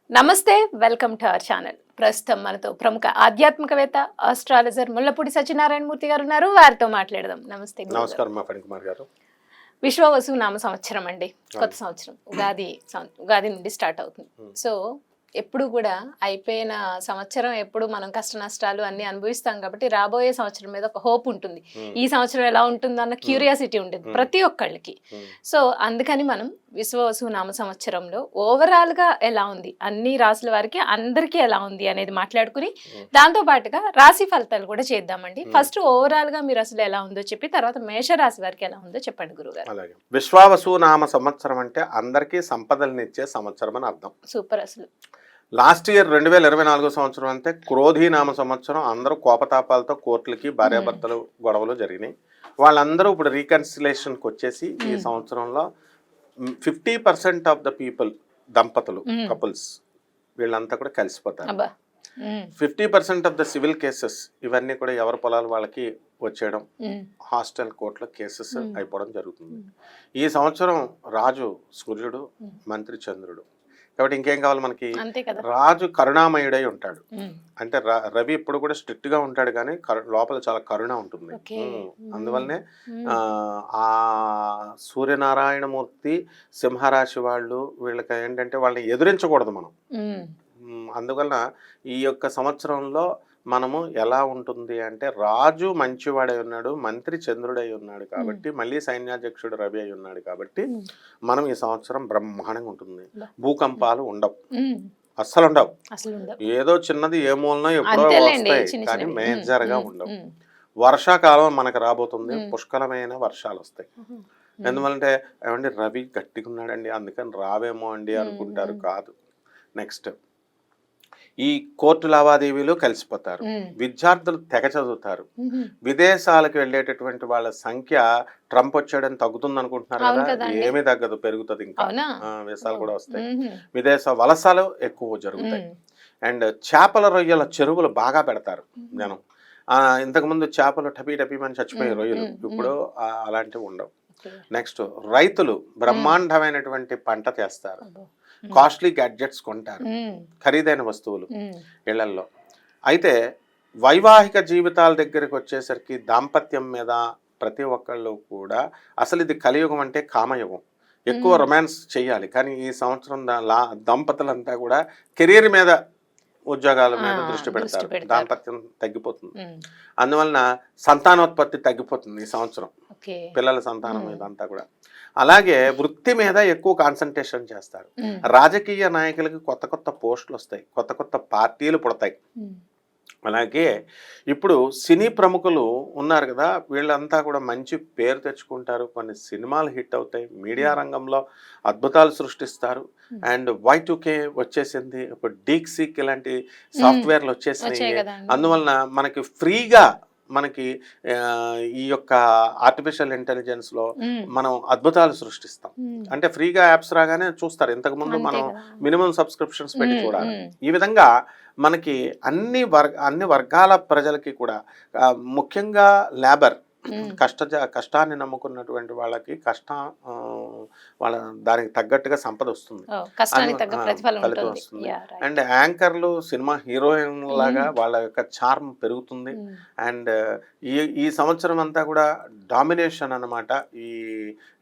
నమస్తే, welcome to our channel. ప్రస్తుతం మనతో ప్రముఖ ఆధ్యాత్మికవేత్త, ఆస్ట్రాలజర్ ముల్లపూడి సత్యనారాయణ మూర్తి గారు ఉన్నారు. వారితో మాట్లాడదాం. నమస్తే గురుగారు. నమస్కారం మా ఫణికుమార్ గారు. విశ్వవసు నామ సంవత్సరం అండి, కొత్త సంవత్సరం ఉగాది నుండి స్టార్ట్ అవుతుంది. సో ఎప్పుడు కూడా అయిపోయిన సంవత్సరం ఎప్పుడు మనం కష్ట నష్టాలు అన్ని అనుభవిస్తాం కాబట్టి రాబోయే సంవత్సరం మీద ఒక హోప్ ఉంటుంది. ఈ సంవత్సరం ఎలా ఉంటుంది అన్న క్యూరియాసిటీ ఉంటుంది ప్రతి ఒక్కళ్ళకి. సో అందుకని మనం విశ్వవసు నామ సంవత్సరంలో ఓవరాల్ గా ఎలా ఉంది, అన్ని రాసుల వారికి అందరికీ ఎలా ఉంది అనేది మాట్లాడుకుని దాంతో పాటుగా రాశి ఫలితాలు కూడా చేద్దామండి. ఫస్ట్ ఓవరాల్ గా మీరు అసలు ఎలా ఉందో చెప్పి తర్వాత మేషరాశి వారికి ఎలా ఉందో చెప్పండి గురుగారు. అలాగే విశ్వావసు నామ సంవత్సరం అంటే అందరికీ సంపదలనిచ్చే సంవత్సరం అని అర్థం. సూపర్. అసలు లాస్ట్ ఇయర్ 2024 సంవత్సరం అంటే క్రోధి నామ సంవత్సరం. అందరూ కోపతాపాలతో కోర్టులకి భార్యాభర్తలు గొడవలు జరిగినాయి. వాళ్ళందరూ ఇప్పుడు రీకన్సిలేషన్కి వచ్చేసి ఈ సంవత్సరంలో 50% ఆఫ్ ద పీపుల్, దంపతులు, కపుల్స్ వీళ్ళంతా కూడా కలిసిపోతారు. 50% ఆఫ్ ద సివిల్ కేసెస్ ఇవన్నీ కూడా ఎవరి పొలాలు వాళ్ళకి వచ్చేయడం, హాస్టల్ కోర్టులో కేసెస్ అయిపోవడం జరుగుతుంది. ఈ సంవత్సరం రాజు సూర్యుడు, మంత్రి చంద్రుడు. కాబట్టి ఇంకేం కావాలి మనకి? రాజు కరుణామయుడై ఉంటాడు. అంటే రవి ఇప్పుడు కూడా స్ట్రిక్ట్ గా ఉంటాడు కానీ లోపల చాలా కరుణ ఉంటుంది. అందువల్లనే ఆ సూర్యనారాయణమూర్తి సింహరాశి వాళ్ళు, వీళ్ళకి ఏంటంటే వాళ్ళని ఎదురించకూడదు మనం. అందువలన ఈ యొక్క సంవత్సరంలో మనము ఎలా ఉంటుంది అంటే రాజు మంచివాడై ఉన్నాడు, మంత్రి చంద్రుడై ఉన్నాడు కాబట్టి, మళ్ళీ సైన్యాధ్యక్షుడు రవి అయి ఉన్నాడు కాబట్టి మనం ఈ సంవత్సరం బ్రహ్మాండంగా ఉంటుంది. భూకంపాలు ఉండవు, అస్సలు ఉండవు. ఏదో చిన్నది ఏ మూలనో ఎప్పుడో వస్తాయి కానీ మేజర్ గా ఉండవు. వర్షాకాలం మనకు రాబోతుంది, పుష్కలమైన వర్షాలు వస్తాయి. ఎందువల్లంటే ఏమండి రవి గట్టిగా ఉన్నాడండి అందుకని రావేమో అండి అనుకుంటారు, కాదు. నెక్స్ట్ ఈ కోర్టు లావాదేవీలు కలిసిపోతారు, విద్యార్థులు తెగ చదువుతారు, విదేశాలకు వెళ్ళేటటువంటి వాళ్ళ సంఖ్య ట్రంప్ వచ్చాడని తగ్గుతుంది అనుకుంటున్నారు కదా, ఏమీ తగ్గదు, పెరుగుతుంది. ఇంకా వీసాలు కూడా వస్తాయి, విదేశ వలసలు ఎక్కువ జరుగుతాయి. అండ్ చేపల రొయ్యల చెరువులు బాగా పెడతారు జనం. ఇంతకుముందు చేపలు టపీమని చచ్చిపోయే రొయ్యలు, ఇప్పుడు అలాంటివి ఉండవు. నెక్స్ట్ రైతులు బ్రహ్మాండమైనటువంటి పంట చేస్తారు, కాస్ట్లీ గ్యాడ్జెట్స్ కొంటారు, ఖరీదైన వస్తువులు ఇళ్లల్లో. అయితే వైవాహిక జీవితాల దగ్గరికి వచ్చేసరికి దాంపత్యం మీద ప్రతి ఒక్కళ్ళు కూడా అసలు ఇది కలియుగం అంటే కామయుగం. ఎక్కువ రొమాన్స్ చేయాలి కానీ ఈ సంవత్సరం దంపతులంతా కూడా కెరీర్ మీద, ఉద్యోగాల మీద దృష్టి పెడతారు. దాంపత్యం తగ్గిపోతుంది. అందువలన సంతానోత్పత్తి తగ్గిపోతుంది ఈ సంవత్సరం, పిల్లల సంతానం మీద అంతా కూడా. అలాగే వృత్తి మీద ఎక్కువ కాన్సన్ట్రేషన్ చేస్తారు. రాజకీయ నాయకులకి కొత్త కొత్త పోస్టులు వస్తాయి, కొత్త కొత్త పార్టీలు పుడతాయి. అలాగే ఇప్పుడు సినీ ప్రముఖులు ఉన్నారు కదా, వీళ్ళంతా కూడా మంచి పేరు తెచ్చుకుంటారు, కొన్ని సినిమాలు హిట్ అవుతాయి, మీడియా రంగంలో అద్భుతాలు సృష్టిస్తారు. అండ్ Y2K వచ్చేసింది, ఇప్పుడు డీక్సీక్ ఇలాంటి సాఫ్ట్వేర్లు వచ్చేసినాయి. అందువలన మనకి ఫ్రీగా మనకి ఈ యొక్క ఆర్టిఫిషియల్ ఇంటెలిజెన్స్ లో మనం అద్భుతాలు సృష్టిస్తాం. అంటే ఫ్రీగా యాప్స్ రాగానే చూస్తారు, ఇంతకు ముందు మనం మినిమం సబ్స్క్రిప్షన్స్ పెట్టి చూడాలి. ఈ విధంగా మనకి అన్ని వర్గాల ప్రజలకి కూడా, ముఖ్యంగా లేబర్, కష్టాన్ని నమ్ముకున్నటువంటి వాళ్ళకి వాళ్ళ దానికి తగ్గట్టుగా సంపద వస్తుంది, ఫలితం వస్తుంది. అండ్ యాంకర్లు, సినిమా హీరోయిన్ లాగా వాళ్ళ యొక్క చార్మ్ పెరుగుతుంది. అండ్ ఈ సంవత్సరం అంతా కూడా డామినేషన్ అన్నమాట.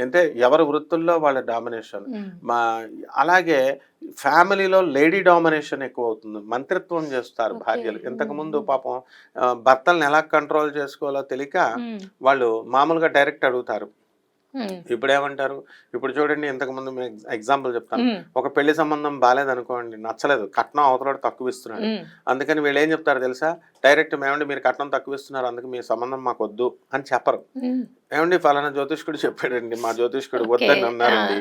అంటే ఎవరి వృత్తుల్లో వాళ్ళ డామినేషన్. అలాగే ఫ్యామిలీలో లేడీ డామినేషన్ ఎక్కువ అవుతుంది, మంత్రిత్వం చేస్తారు భార్యలు. ఇంతకుముందు పాపం భర్తలను ఎలా కంట్రోల్ చేసుకోవాలో తెలియక వాళ్ళు మామూలుగా డైరెక్ట్ అడుగుతారు. ఇప్పుడు ఏమంటారు, ఇప్పుడు చూడండి, ఇంతకుముందు ఎగ్జాంపుల్ చెప్తాను. ఒక పెళ్లి సంబంధం బాగాలేదనుకోండి, నచ్చలేదు, కట్నం అవతల తక్కువ ఇస్తున్నాడు, అందుకని వీళ్ళు ఏం చెప్తారు తెలుసా, డైరెక్ట్ ఏమండి మీరు కట్నం తక్కువ ఇస్తున్నారు అందుకు మీ సంబంధం మాకు వద్దు అని చెప్పరు. ఏమండి ఫలానా జ్యోతిష్కుడు చెప్పాడండి, మా జ్యోతిష్కుడు వద్దని అన్నారండి,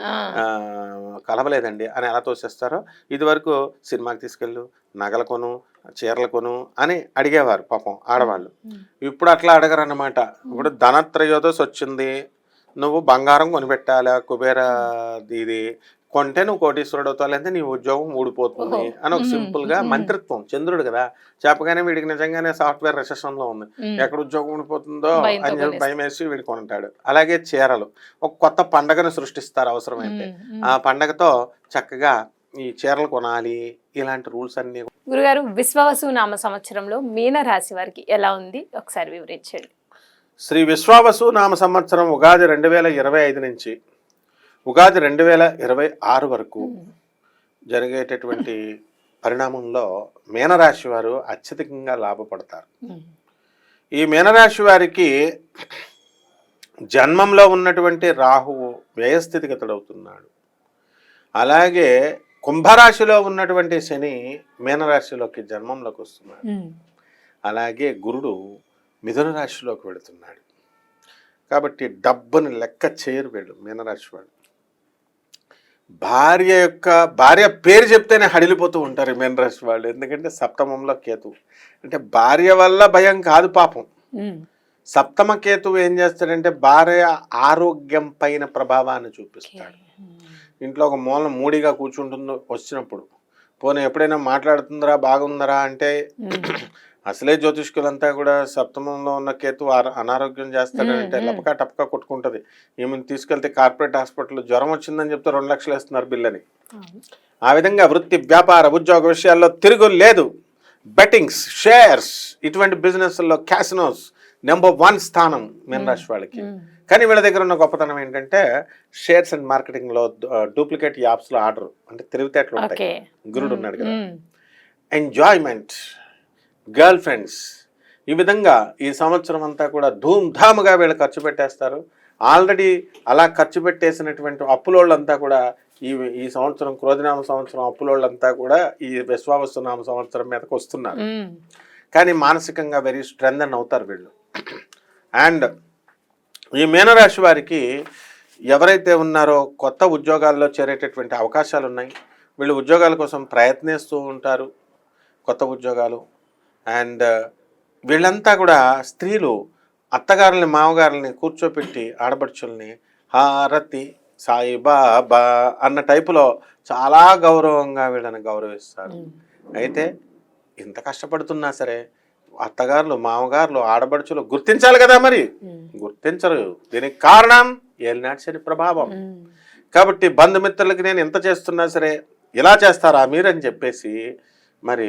కలవలేదండి అని ఎలా తోసేస్తారో. ఇది వరకు సినిమాకి తీసుకెళ్ళు, నగల కొను, చీరలు కొను అని అడిగేవారు పాపం ఆడవాళ్ళు. ఇప్పుడు అట్లా అడగరు అన్నమాట. ఇప్పుడు ధనత్రయోదశి వచ్చింది, నువ్వు బంగారం కొనిపెట్టాలా, కుబేర ఇది కొంటే నువ్వు కోటీశ్వరుడు అవుతావు, లేదంటే నీ ఉద్యోగం ఊడిపోతుంది అని ఒక సింపుల్ గా మంత్రిత్వం. చంద్రుడు కదా చెప్పగానే వీడికి నిజంగానే సాఫ్ట్వేర్ రిసెషన్ లో ఉంది, ఎక్కడ ఉద్యోగం ఊడిపోతుందో అని చెప్పి భయం వేసి వీడు కొంటాడు. అలాగే చీరలు, ఒక కొత్త పండగను సృష్టిస్తారు అవసరమైతే. ఆ పండగతో చక్కగా ఈ చీరలు కొనాలి ఇలాంటి రూల్స్ అన్నీ. గురుగారు విశ్వావసు నామ సంవత్సరంలో మీన రాశి వారికి ఎలా ఉంది ఒకసారి వివరించండి. శ్రీ విశ్వావసు నామ సంవత్సరం ఉగాది 2025 నుంచి ఉగాది 2026 వరకు జరిగేటటువంటి పరిణామంలో మీనరాశి వారు అత్యధికంగా లాభపడతారు. ఈ మీనరాశి వారికి జన్మంలో ఉన్నటువంటి రాహువు వ్యయస్థితిగతుడవుతున్నాడు. అలాగే కుంభరాశిలో ఉన్నటువంటి శని మీనరాశిలోకి జన్మంలోకి వస్తున్నాడు. అలాగే గురుడు మిథున రాశిలోకి వెళుతున్నాడు. కాబట్టి డబ్బుని లెక్క చేయరు వీళ్ళు మీనరాశి వాళ్ళు. భార్య పేరు చెప్తేనే హడిలిపోతూ ఉంటారు మీనరాశి వాళ్ళు. ఎందుకంటే సప్తమంలో కేతువు, అంటే భార్య వల్ల భయం కాదు పాపం. సప్తమ కేతువు ఏం చేస్తాడంటే భార్య ఆరోగ్యం పైన ప్రభావాన్ని చూపిస్తాడు. ఇంట్లో ఒక మూలం మూడిగా కూర్చుంటుందో వచ్చినప్పుడు పోనీ ఎప్పుడైనా మాట్లాడుతుందరా బాగుందరా అంటే అసలే జ్యోతిష్కులంతా కూడా సప్తమంలో ఉన్న కేతు అనారోగ్యం చేస్తాడంటే లపకా టపకా కొట్టుకుంటుంది. ఈమెను తీసుకెళ్తే కార్పొరేట్ హాస్పిటల్ జ్వరం వచ్చిందని చెప్తే 2 లక్షలు వేస్తున్నారు బిల్లని. ఆ విధంగా వృత్తి వ్యాపార ఉద్యోగ విషయాల్లో తిరుగు లేదు. బెట్టింగ్స్, షేర్స్ ఇటువంటి బిజినెస్ల్లో క్యాసినోస్ నెంబర్ 1 స్థానం మీనరాశి వాళ్ళకి. కానీ వీళ్ళ దగ్గర ఉన్న గొప్పతనం ఏంటంటే షేర్స్ అండ్ మార్కెటింగ్లో డూప్లికేట్ యాప్స్లో ఆర్డర్, అంటే తెలివితేటలు ఉంటాయి. గురుడు ఉన్నాడు కదా. ఎంజాయ్మెంట్, గర్ల్ ఫ్రెండ్స్, ఈ విధంగా ఈ సంవత్సరం అంతా కూడా ధూమ్ధాముగా వీళ్ళు ఖర్చు పెట్టేస్తారు. ఆల్రెడీ అలా ఖర్చు పెట్టేసినటువంటి అప్పులోళ్ళంతా కూడా ఈ సంవత్సరం క్రోధినామ సంవత్సరం అప్పులోళ్ళంతా కూడా ఈ విశ్వావసు నామ సంవత్సరం మీదకి వస్తున్నారు. కానీ మానసికంగా వెరీ స్ట్రెంథన్ అవుతారు వీళ్ళు. అండ్ ఈ మీనరాశి వారికి ఎవరైతే ఉన్నారో కొత్త ఉద్యోగాల్లో చేరేటటువంటి అవకాశాలు ఉన్నాయి. వీళ్ళు ఉద్యోగాల కోసం ప్రయత్నిస్తూ ఉంటారు, కొత్త ఉద్యోగాలు. అండ్ వీళ్ళంతా కూడా స్త్రీలు అత్తగారుల్ని మామగారుల్ని కూర్చోపెట్టి ఆడపడుచుల్ని హారతి సాయిబాబా అన్న టైపులో చాలా గౌరవంగా వీళ్ళని గౌరవిస్తారు. అయితే ఇంత కష్టపడుతున్నా సరే అత్తగారులు మామగారులు ఆడబడుచులు గుర్తించాలి కదా, మరి గుర్తించరు. దీనికి కారణం ఏలినాటి శని ప్రభావం. కాబట్టి బంధుమిత్రులకి నేను ఎంత చేస్తున్నా సరే ఇలా చేస్తారా మీరని చెప్పేసి మరి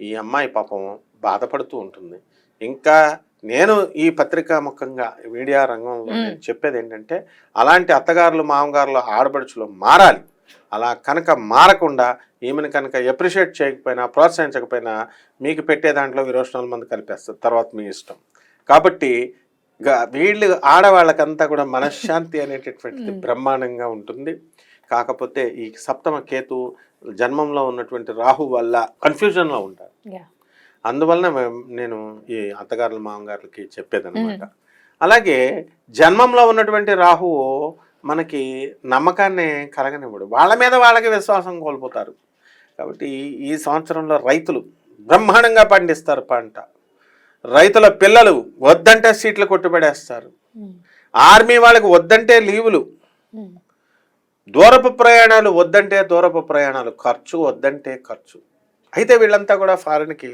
ఈ అమ్మాయి పాపం బాధపడుతూ ఉంటుంది. ఇంకా నేను ఈ పత్రికా ముఖంగా మీడియా రంగంలో నేను చెప్పేది ఏంటంటే అలాంటి అత్తగారులు మామగారులు ఆడబడుచులు మారాలి. అలా కనుక మారకుండా ఈమెను కనుక ఎప్రిషియేట్ చేయకపోయినా ప్రోత్సహించకపోయినా మీకు పెట్టే దాంట్లో విరోచనాల మంది కలిపేస్తారు, తర్వాత మీ ఇష్టం. కాబట్టి వీళ్ళు ఆడవాళ్ళకంతా కూడా మనశ్శాంతి అనేటటువంటిది బ్రహ్మాండంగా ఉంటుంది. కాకపోతే ఈ సప్తమ కేతు జన్మంలో ఉన్నటువంటి రాహు వల్ల కన్ఫ్యూజన్లో ఉంటారు. అందువలన నేను ఈ అత్తగారుల మామగారులకి చెప్పేదన్నమాట. అలాగే జన్మంలో ఉన్నటువంటి రాహువు మనకి నమ్మకాన్ని కలగనివ్వడు, వాళ్ళ మీద వాళ్ళకి విశ్వాసం కోల్పోతారు. కాబట్టి ఈ సంవత్సరంలో రైతులు బ్రహ్మాండంగా పండిస్తారు పంట. రైతుల పిల్లలు వద్దంటే సీట్లు కొట్టుబడేస్తారు. ఆర్మీ వాళ్ళకి వద్దంటే లీవులు, దూరపు ప్రయాణాలు వద్దంటే దూరపు ప్రయాణాలు, ఖర్చు వద్దంటే ఖర్చు. అయితే వీళ్ళంతా కూడా ఫారిన్కి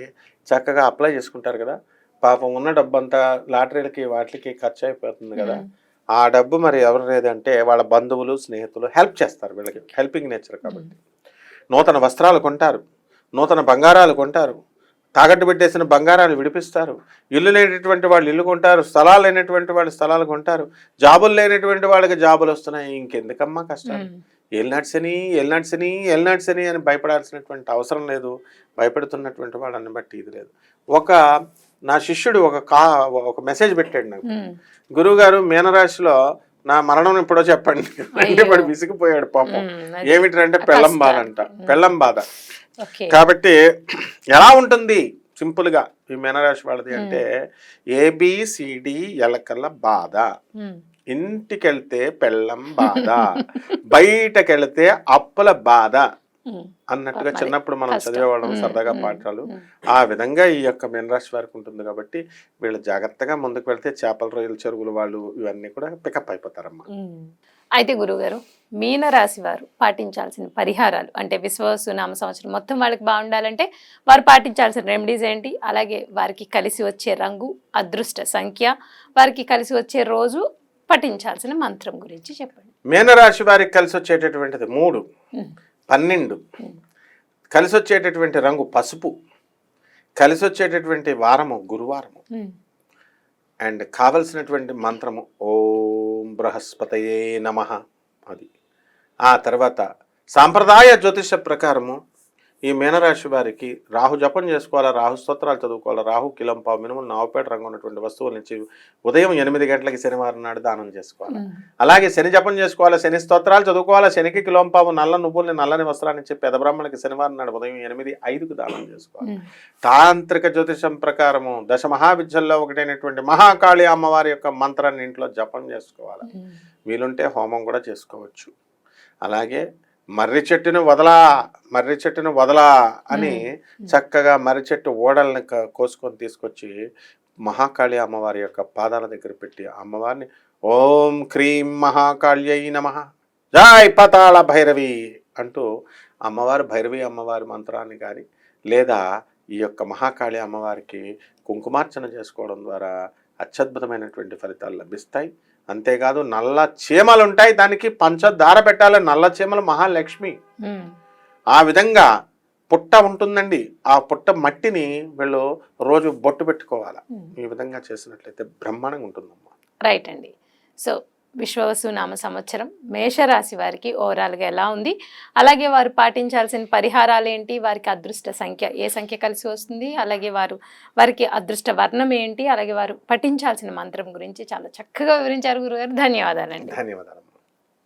చక్కగా అప్లై చేసుకుంటారు కదా. పాపం ఉన్న డబ్బంతా లాటరీలకి వాటికి ఖర్చు అయిపోతుంది కదా. ఆ డబ్బు మరి ఎవరు లేదంటే వాళ్ళ బంధువులు స్నేహితులు హెల్ప్ చేస్తారు వీళ్ళకి, హెల్పింగ్ నేచర్ కాబట్టి. నూతన వస్త్రాలు కొంటారు, నూతన బంగారాలు కొంటారు, తాకట్టు పెట్టేసిన బంగారాలు విడిపిస్తారు. ఇల్లు లేనటువంటి వాళ్ళు ఇల్లు కొంటారు, స్థలాలు లేనటువంటి వాళ్ళు స్థలాలు కొంటారు, జాబులు లేనటువంటి వాళ్ళకి జాబులు వస్తున్నాయి. ఇంకెందుకమ్మా కష్టాలు? ఎల్నాడ్సని అని భయపడాల్సినటువంటి అవసరం లేదు. భయపడుతున్నటువంటి వాళ్ళని బట్టి ఇది లేదు. నా శిష్యుడు ఒక మెసేజ్ పెట్టాడు నాకు, గురువుగారు మీనరాశిలో నా మరణం ఎప్పుడో చెప్పండి అంటే వాడు విసిగిపోయాడు పాపం. ఏమిటంటే పెళ్ళం బాధ అంట, పెళ్ళం బాధ. కాబట్టి ఎలా ఉంటుంది సింపుల్ గా ఈ మీనరాశి వాళ్ళది అంటే ABCD ఎలకల బాధ. ఇంటికెళ్తే పెళ్ళం బాధ, బయటకెళ్తే అప్పుల బాధ అన్నట్టుగా చిన్నప్పుడు మనం చదివేవాళ్ళం సరదాగా పాఠాలు. ఆ విధంగా ఈ యొక్క మీనరాశి వారికి ఉంటుంది. కాబట్టి వీళ్ళు జాగ్రత్తగా ముందుకు వెళ్తే చేపల రొయ్యల చెరువులు వాళ్ళు ఇవన్నీ కూడా పికప్ అయిపోతారమ్మా. అయితే గురుగారు మీనరాశి వారు పాటించాల్సిన పరిహారాలు అంటే విశ్వావసు నామ సంవత్సరం మొత్తం వాళ్ళకి బాగుండాలంటే వారు పాటించాల్సిన రెమెడీస్ ఏంటి, అలాగే వారికి కలిసి వచ్చే రంగు, అదృష్ట సంఖ్య, వారికి కలిసి వచ్చే రోజు, పఠించాల్సిన మంత్రం గురించి చెప్పండి. మీనరాశి వారికి కలిసి వచ్చేటటువంటిది 3. 12 కలిసి వచ్చేటటువంటి రంగు పసుపు, కలిసి వచ్చేటటువంటి వారము గురువారము, అండ్ కావలసినటువంటి మంత్రము ఓం బృహస్పతయే నమః. అది ఆ తర్వాత సాంప్రదాయ జ్యోతిష ప్రకారము ఈ మీనరాశి వారికి రాహు జపం చేసుకోవాలా, రాహు స్తోత్రాలు చదువుకోవాలా, రాహు కిలంపావు మినిమం నావుపేట రంగు ఉన్నటువంటి వస్తువుల నుంచి ఉదయం 8 గంటలకి శనివారం నాడు దానం చేసుకోవాలి. అలాగే శని జపం చేసుకోవాలా, శని స్తోత్రాలు చదువుకోవాలా, శనికి కిలంపావు నల్ల నువ్వుల్ని నల్లని వస్త్రాన్ని ఇచ్చి పెద్ద బ్రాహ్మణులకి శనివారం నాడు ఉదయం 8:05కు దానం చేసుకోవాలి. తాంత్రిక జ్యోతిషం ప్రకారము దశ మహావిద్యల్లో ఒకటైనటువంటి మహాకాళి అమ్మవారి యొక్క మంత్రాన్ని ఇంట్లో జపం చేసుకోవాలి. వీలుంటే హోమం కూడా చేసుకోవచ్చు. అలాగే మర్రి చెట్టును వదలా అని చక్కగా మర్రి చెట్టు ఓడల్ని కోసుకొని తీసుకొచ్చి మహాకాళి అమ్మవారి యొక్క పాదాల దగ్గర పెట్టి అమ్మవారిని ఓం క్రీం మహాకాళ్యై నమః జై పతాళ భైరవి అంటూ అమ్మవారు భైరవి అమ్మవారి మంత్రాన్ని కానీ లేదా ఈ యొక్క మహాకాళి అమ్మవారికి కుంకుమార్చన చేసుకోవడం ద్వారా అత్యద్భుతమైనటువంటి ఫలితాలు లభిస్తాయి. అంతేకాదు నల్ల చీమలు ఉంటాయి, దానికి పంచదార పెట్టాలి. నల్ల చీమలు మహాలక్ష్మి. ఆ విధంగా పుట్ట ఉంటుందండి, ఆ పుట్ట మట్టిని వీళ్ళు రోజు బొట్టు పెట్టుకోవాలి. ఈ విధంగా చేసినట్లయితే బ్రహ్మాండంగా ఉంటుందమ్మా. రైట్ అండి. సో విశ్వవసు నామ సంవత్సరం మేషరాశి వారికి ఓవరాల్గా ఎలా ఉంది, అలాగే వారు పాటించాల్సిన పరిహారాలు ఏంటి, వారికి అదృష్ట సంఖ్య ఏ సంఖ్య కలిసి వస్తుంది, అలాగే వారికి అదృష్ట వర్ణం ఏంటి, అలాగే వారు పఠించాల్సిన మంత్రం గురించి చాలా చక్కగా వివరించారు గురుగారు. ధన్యవాదాలండి. ధన్యవాదాలు.